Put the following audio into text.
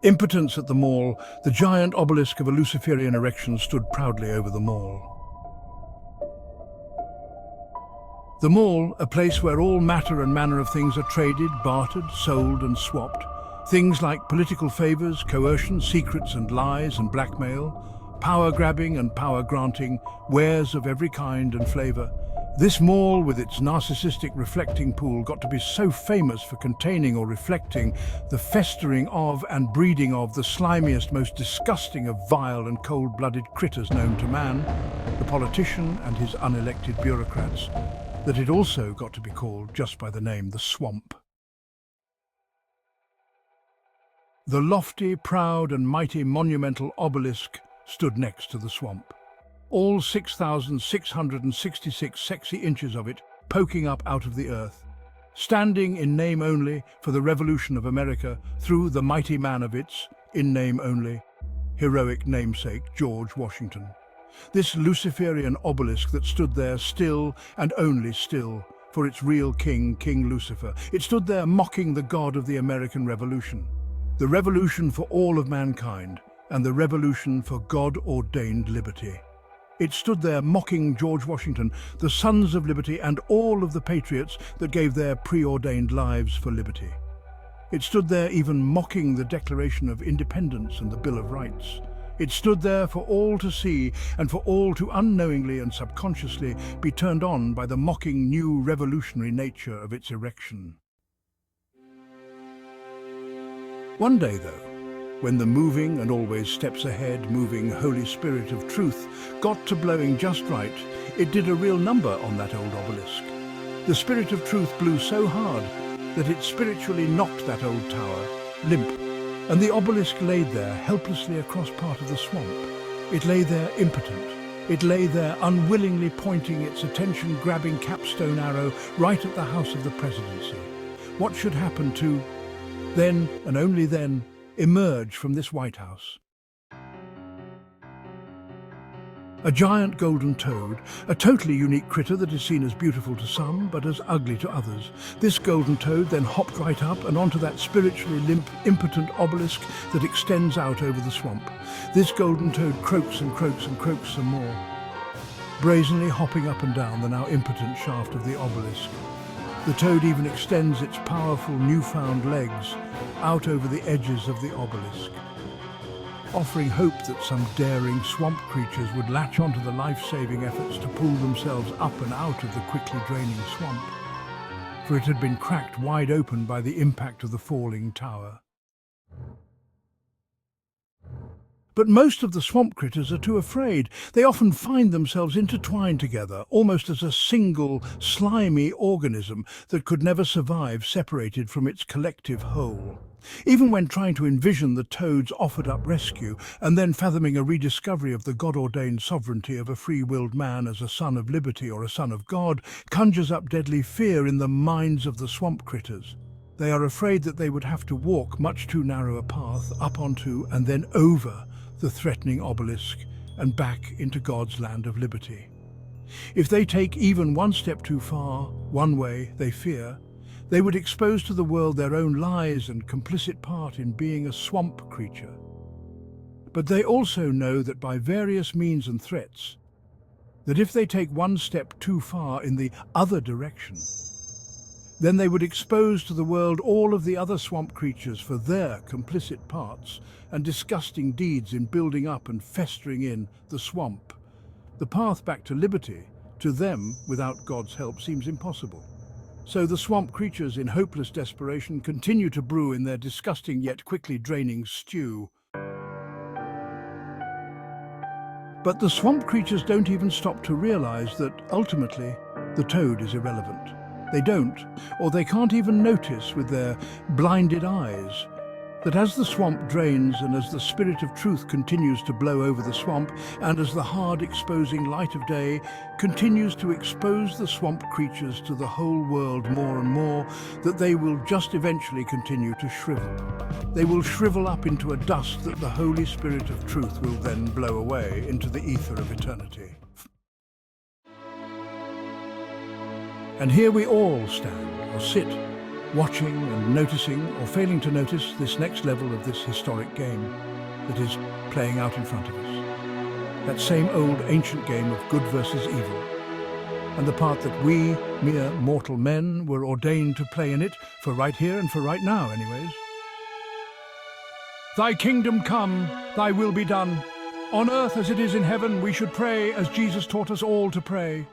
Impotence at the Mall, the giant obelisk of a Luciferian erection stood proudly over the mall. The mall, a place where all matter and manner of things are traded, bartered, sold and swapped. Things like political favors, coercion, secrets and lies and blackmail, power grabbing and power granting, wares of every kind and flavor. This mall, with its narcissistic reflecting pool, got to be so famous for containing or reflecting the festering of and breeding of the slimiest, most disgusting of vile and cold-blooded critters known to man, the politician and his unelected bureaucrats, that it also got to be called just by the name the Swamp. The lofty, proud and mighty monumental obelisk stood next to the swamp. All 6,666 sexy inches of it poking up out of the earth, standing in name only for the revolution of America through the mighty man of its, in name only, heroic namesake, George Washington. This Luciferian obelisk that stood there still and only still for its real king, King Lucifer. It stood there mocking the god of the American Revolution, the revolution for all of mankind and the revolution for God-ordained liberty. It stood there mocking George Washington, the Sons of Liberty and all of the patriots that gave their preordained lives for liberty. It stood there even mocking the Declaration of Independence and the Bill of Rights. It stood there for all to see and for all to unknowingly and subconsciously be turned on by the mocking new revolutionary nature of its erection. One day, though, when the moving and always steps ahead moving Holy Spirit of truth got to blowing just right, it did a real number on that old obelisk. The Spirit of truth blew so hard that it spiritually knocked that old tower limp, and the obelisk laid there helplessly across part of the swamp. It lay there impotent. It lay there unwillingly pointing its attention-grabbing capstone arrow right at the house of the presidency. What should happen to, then and only then, emerge from this White House? A giant golden toad, a totally unique critter that is seen as beautiful to some but as ugly to others. This golden toad then hopped right up and onto that spiritually limp, impotent obelisk that extends out over the swamp. This golden toad croaks and croaks and croaks some more, brazenly hopping up and down the now impotent shaft of the obelisk. The toad even extends its powerful newfound legs out over the edges of the obelisk, offering hope that some daring swamp creatures would latch onto the life-saving efforts to pull themselves up and out of the quickly draining swamp, for it had been cracked wide open by the impact of the falling tower. But most of the swamp critters are too afraid. They often find themselves intertwined together, almost as a single, slimy organism that could never survive separated from its collective whole. Even when trying to envision the toad's offered-up rescue, and then fathoming a rediscovery of the God-ordained sovereignty of a free-willed man as a son of liberty or a son of God, conjures up deadly fear in the minds of the swamp critters. They are afraid that they would have to walk much too narrow a path up onto and then over the threatening obelisk and back into God's land of liberty. If they take even one step too far, one way, they fear, they would expose to the world their own lies and complicit part in being a swamp creature. But they also know that by various means and threats, that if they take one step too far in the other direction, then they would expose to the world all of the other swamp creatures for their complicit parts and disgusting deeds in building up and festering in the swamp. The path back to liberty, to them, without God's help, seems impossible. So the swamp creatures, in hopeless desperation, continue to brew in their disgusting yet quickly draining stew. But the swamp creatures don't even stop to realize that, ultimately, the toad is irrelevant. They don't, or they can't even notice with their blinded eyes, that as the swamp drains and as the Spirit of truth continues to blow over the swamp, and as the hard exposing light of day continues to expose the swamp creatures to the whole world more and more, that they will just eventually continue to shrivel. They will shrivel up into a dust that the Holy Spirit of truth will then blow away into the ether of eternity. And here we all stand, or sit, watching and noticing, or failing to notice, this next level of this historic game that is playing out in front of us. That same old ancient game of good versus evil, and the part that we, mere mortal men, were ordained to play in it, for right here and for right now anyways. Thy kingdom come, thy will be done. On earth as it is in heaven, we should pray as Jesus taught us all to pray.